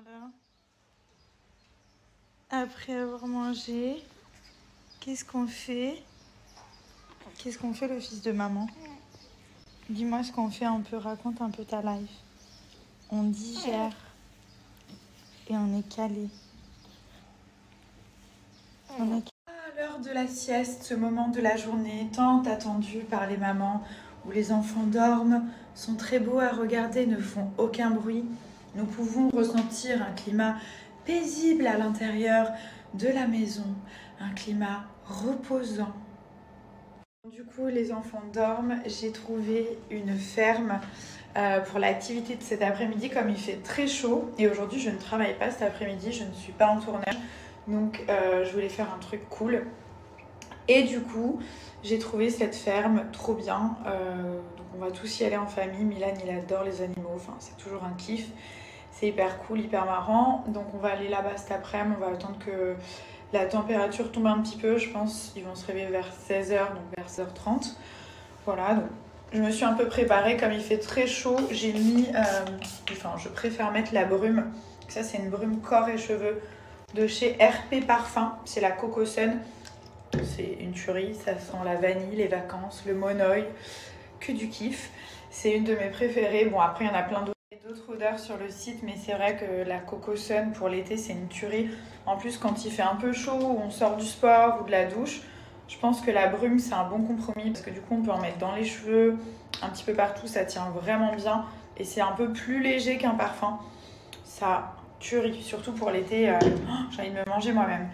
Voilà. Après avoir mangé, qu'est-ce qu'on fait? Qu'est-ce qu'on fait le fils de maman? Dis-moi ce qu'on fait un peu, raconte un peu ta life. On digère et on est calé. À l'heure de la sieste, ce moment de la journée tant attendu par les mamans, où les enfants dorment, sont très beaux à regarder, ne font aucun bruit. Nous pouvons ressentir un climat paisible à l'intérieur de la maison, un climat reposant. Du coup, les enfants dorment. J'ai trouvé une ferme pour l'activité de cet après-midi, comme il fait très chaud. Et aujourd'hui, je ne travaille pas cet après-midi, je ne suis pas en tournage. Donc, je voulais faire un truc cool. Et du coup, j'ai trouvé cette ferme trop bien. Donc, on va tous y aller en famille. Milan, il adore les animaux. Enfin, c'est toujours un kiff. C'est hyper cool, hyper marrant. Donc, on va aller là-bas cet après-midi. On va attendre que la température tombe un petit peu. Je pense qu'ils vont se réveiller vers 16h, donc vers 16h30. Voilà, donc je me suis un peu préparée. Comme il fait très chaud, j'ai mis... je préfère mettre la brume. Ça, c'est une brume corps et cheveux de chez RP Parfum. C'est la Coco Sun. C'est une tuerie. Ça sent la vanille, les vacances, le monoeil. Que du kiff. C'est une de mes préférées. Bon, après, il y en a plein d'autres odeurs sur le site, mais c'est vrai que la Coco Sun pour l'été, c'est une tuerie. En plus, quand il fait un peu chaud, ou on sort du sport ou de la douche, je pense que la brume, c'est un bon compromis parce que du coup, on peut en mettre dans les cheveux, un petit peu partout, ça tient vraiment bien. Et c'est un peu plus léger qu'un parfum. Ça tuerie, surtout pour l'été. J'ai envie de me manger moi-même.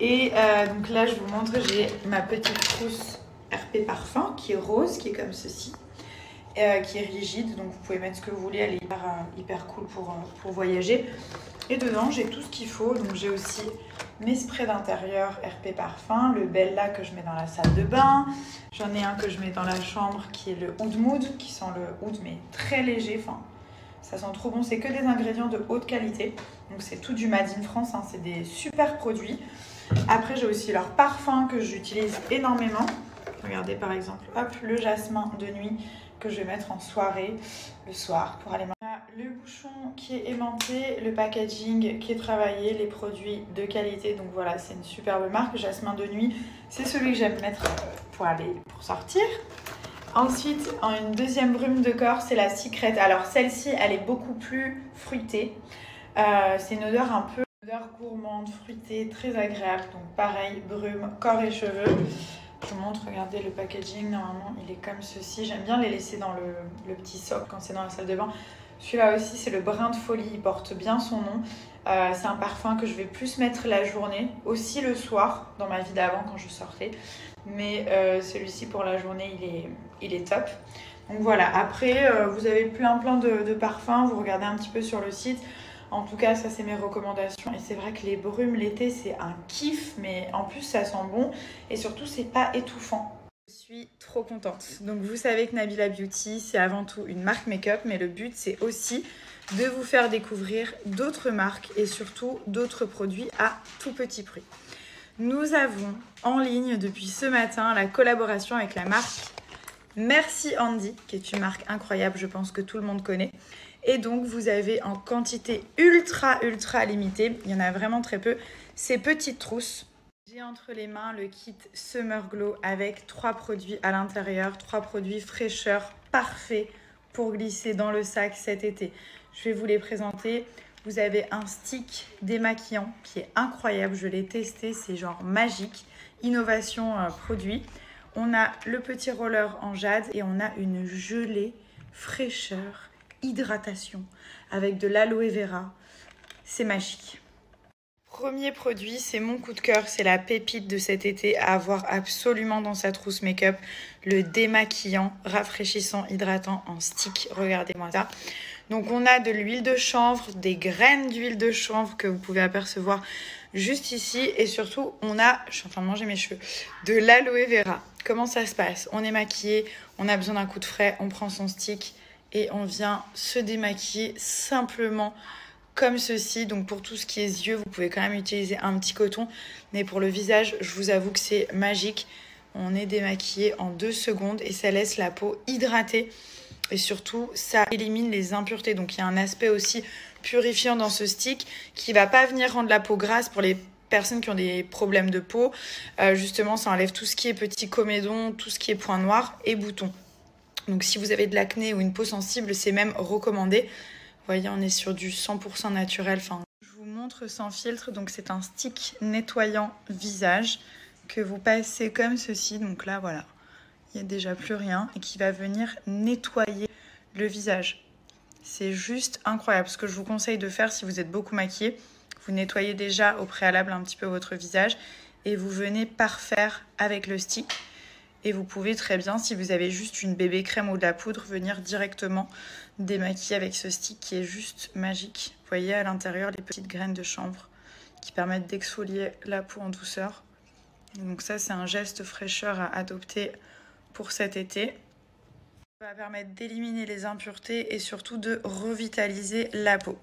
Et donc là, je vous montre, j'ai ma petite trousse RP Parfum qui est rose, qui est comme ceci. Qui est rigide, donc vous pouvez mettre ce que vous voulez, elle est hyper cool pour voyager. Et dedans, j'ai tout ce qu'il faut, donc j'ai aussi mes sprays d'intérieur RP Parfum, le Bella que je mets dans la salle de bain, j'en ai un que je mets dans la chambre qui est le Oud Mood, qui sent le oud mais très léger, enfin ça sent trop bon, c'est que des ingrédients de haute qualité, donc c'est tout du Made in France, hein, c'est des super produits. Après j'ai aussi leur parfum que j'utilise énormément, regardez par exemple, hop, le jasmin de nuit, que je vais mettre en soirée, le soir, pour aller manger. Le bouchon qui est aimanté, le packaging qui est travaillé, les produits de qualité. Donc voilà, c'est une superbe marque. Jasmin de nuit, c'est celui que j'aime mettre pour sortir. Ensuite, une deuxième brume de corps, c'est la Secret. Alors celle-ci, elle est beaucoup plus fruitée. C'est une odeur un peu gourmande, fruitée, très agréable. Donc pareil, brume, corps et cheveux. Je vous montre, regardez le packaging, normalement il est comme ceci. J'aime bien les laisser dans le petit socle quand c'est dans la salle de bain. Celui-là aussi, c'est le brin de folie, il porte bien son nom. C'est un parfum que je vais plus mettre la journée, aussi le soir, dans ma vie d'avant quand je sortais. Mais celui-ci pour la journée, il est top. Donc voilà, après vous avez plein de parfums, vous regardez un petit peu sur le site. En tout cas, ça c'est mes recommandations. Et c'est vrai que les brumes l'été, c'est un kiff, mais en plus ça sent bon et surtout c'est pas étouffant. Je suis trop contente. Donc vous savez que Nabila Beauty, c'est avant tout une marque make-up, mais le but c'est aussi de vous faire découvrir d'autres marques et surtout d'autres produits à tout petit prix. Nous avons en ligne depuis ce matin la collaboration avec la marque Merci Andy, qui est une marque incroyable, je pense que tout le monde connaît. Et donc, vous avez en quantité ultra limitée, il y en a vraiment très peu, ces petites trousses. J'ai entre les mains le kit Summer Glow avec 3 produits à l'intérieur, 3 produits fraîcheur parfaits pour glisser dans le sac cet été. Je vais vous les présenter. Vous avez un stick démaquillant qui est incroyable, je l'ai testé, c'est genre magique. Innovation produit. On a le petit roller en jade et on a une gelée fraîcheur, hydratation avec de l'aloe vera. C'est magique. Premier produit, c'est mon coup de cœur, c'est la pépite de cet été à avoir absolument dans sa trousse make-up. Le démaquillant, rafraîchissant, hydratant en stick. Regardez-moi ça. Donc on a de l'huile de chanvre, des graines d'huile de chanvre que vous pouvez apercevoir juste ici. Et surtout, on a, je suis en train de manger mes cheveux, de l'aloe vera. Comment ça se passe? On est maquillé, on a besoin d'un coup de frais, on prend son stick et on vient se démaquiller simplement comme ceci. Donc pour tout ce qui est yeux, vous pouvez quand même utiliser un petit coton. Mais pour le visage, je vous avoue que c'est magique. On est démaquillé en 2 secondes et ça laisse la peau hydratée. Et surtout, ça élimine les impuretés. Donc il y a un aspect aussi purifiant dans ce stick qui va pas venir rendre la peau grasse pour les personnes qui ont des problèmes de peau. Justement, ça enlève tout ce qui est petits comédons, tout ce qui est points noirs et boutons. Donc si vous avez de l'acné ou une peau sensible, c'est même recommandé. Vous voyez, on est sur du 100% naturel. Enfin, je vous montre sans filtre. Donc c'est un stick nettoyant visage que vous passez comme ceci. Donc là, voilà, il n'y a déjà plus rien et qui va venir nettoyer le visage. C'est juste incroyable. Ce que je vous conseille de faire si vous êtes beaucoup maquillé, vous nettoyez déjà au préalable un petit peu votre visage et vous venez parfaire avec le stick. Et vous pouvez très bien, si vous avez juste une bébé crème ou de la poudre, venir directement démaquiller avec ce stick qui est juste magique. Vous voyez à l'intérieur les petites graines de chanvre qui permettent d'exfolier la peau en douceur. Donc ça, c'est un geste fraîcheur à adopter pour cet été. Ça va permettre d'éliminer les impuretés et surtout de revitaliser la peau.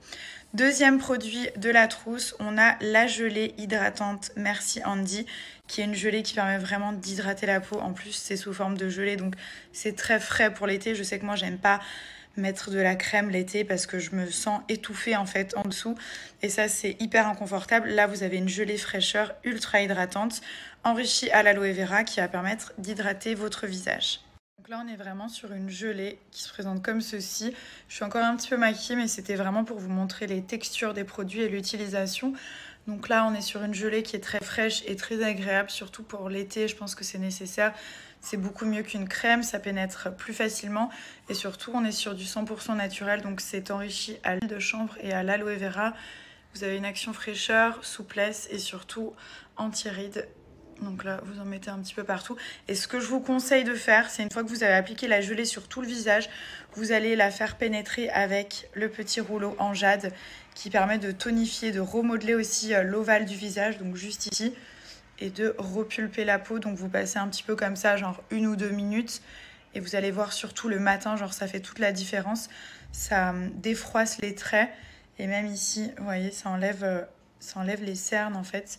Deuxième produit de la trousse, on a la gelée hydratante Merci Handy, qui est une gelée qui permet vraiment d'hydrater la peau. En plus, c'est sous forme de gelée, donc c'est très frais pour l'été. Je sais que moi, j'aime pas mettre de la crème l'été parce que je me sens étouffée en fait en dessous. Et ça, c'est hyper inconfortable. Là, vous avez une gelée fraîcheur ultra hydratante, enrichie à l'aloe vera qui va permettre d'hydrater votre visage. Donc là, on est vraiment sur une gelée qui se présente comme ceci. Je suis encore un petit peu maquillée, mais c'était vraiment pour vous montrer les textures des produits et l'utilisation. Donc là, on est sur une gelée qui est très fraîche et très agréable, surtout pour l'été. Je pense que c'est nécessaire. C'est beaucoup mieux qu'une crème, ça pénètre plus facilement. Et surtout, on est sur du 100% naturel, donc c'est enrichi à l'huile de chanvre et à l'aloe vera. Vous avez une action fraîcheur, souplesse et surtout anti-rides. Donc là, vous en mettez un petit peu partout. Et ce que je vous conseille de faire, c'est une fois que vous avez appliqué la gelée sur tout le visage, vous allez la faire pénétrer avec le petit rouleau en jade qui permet de tonifier, de remodeler aussi l'ovale du visage, donc juste ici, et de repulper la peau. Donc vous passez un petit peu comme ça, genre 1 ou 2 minutes. Et vous allez voir surtout le matin, genre ça fait toute la différence. Ça défroisse les traits. Et même ici, vous voyez, ça enlève les cernes en fait.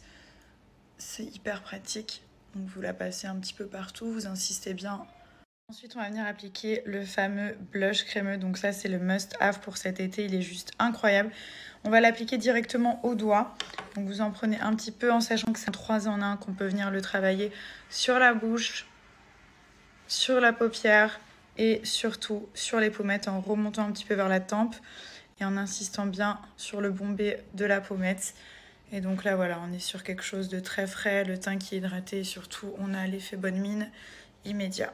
C'est hyper pratique, donc vous la passez un petit peu partout, vous insistez bien. Ensuite, on va venir appliquer le fameux blush crémeux, donc ça c'est le must have pour cet été, il est juste incroyable. On va l'appliquer directement au doigt, donc vous en prenez un petit peu en sachant que c'est un 3 en 1, qu'on peut venir le travailler sur la bouche, sur la paupière et surtout sur les pommettes en remontant un petit peu vers la tempe et en insistant bien sur le bombé de la pommette. Et donc là, voilà, on est sur quelque chose de très frais, le teint qui est hydraté et surtout, on a l'effet bonne mine immédiat.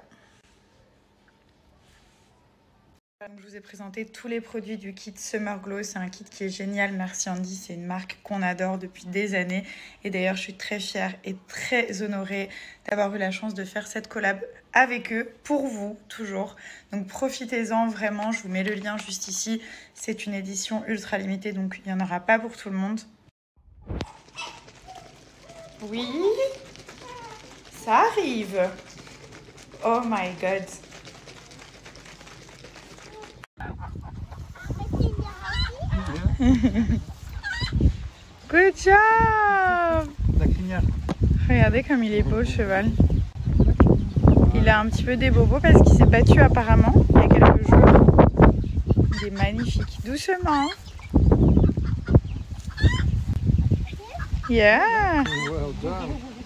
Donc, je vous ai présenté tous les produits du kit Summer Glow. C'est un kit qui est génial. Merci Handy, c'est une marque qu'on adore depuis des années. Et d'ailleurs, je suis très fière et très honorée d'avoir eu la chance de faire cette collab avec eux, pour vous, toujours. Donc profitez-en vraiment, je vous mets le lien juste ici. C'est une édition ultra limitée, donc il n'y en aura pas pour tout le monde. Oui, ça arrive. Oh my god. Good job. Regardez comme il est beau le cheval. Il a un petit peu des bobos parce qu'il s'est battu apparemment il y a quelques jours. Il est magnifique. Doucement. Yeah. Well done.